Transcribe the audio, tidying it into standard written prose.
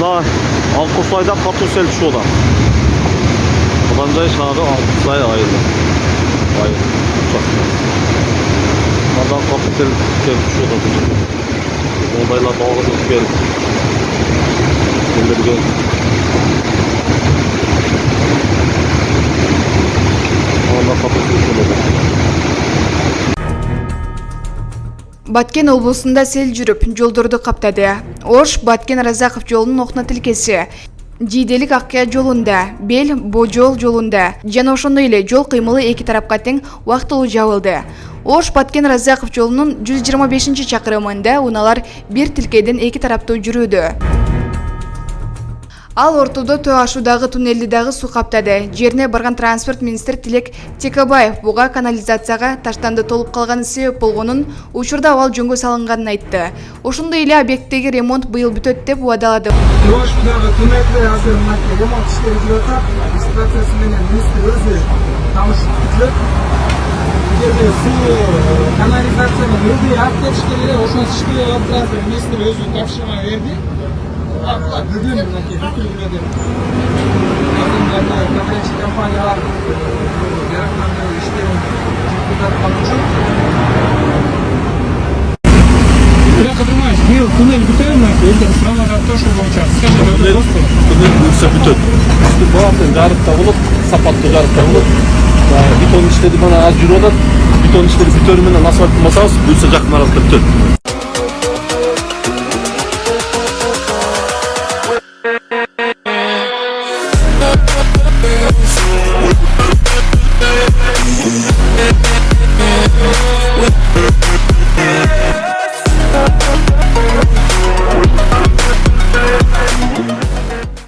Mına Alkosay'da Patosel düşüyorlar. Kazançay şahı Alkosay ayrı. Ayrı. Madan Patosel düşüyorlar. Olaylar bağlı gelip. Göndergen. Allah Patosel düşüyorlar. Баткен облусунда сел жүрүп, жолдорду каптады. Ош Баткен Разаков жолунун окна тилкеси. Жийделик Аккая жолунда, Бел Божол жолунда жана ошондой эле жол кыймылы эки тарапка тең убактылуу жабылды. Ош Баткен Разаков жолунун 125-чакырымында унаалар бир тилкеден эки тараптуу жүрүүдө. Ал ортодо төө ашуудагы туннелди дагы суу каптады. Жерине барган транспорт министри Тилек Текабаев буга канализацияга таштанды толуп калганы себеп болгонун, учурда абал жөнгө салынганын айтты. Ошондой эле объекттеги ремонт быйыл бүтөт деп убадалады. Төө ашуудагы туннелди азыр ремонт иштери жүрүп атат. Иш процесси менен министр өзү таанышып жүрөт. Жерде суу канализацияны өзү алып кетишке эле ошону ишке алып турат. Министр өзү тапшырма берди. Бүгін компаниялар işlerin Бил туннель бүтөбү? Элдин сурамага тошуу боюнча Tünel büyürse bütün. Üstü bağımlı jarıkta olup, sapatlı jarıkta olup, beton işleri bana az yürü olan, beton işleri bütörümünden asfalt masamız büyürse jakın arasında bütün.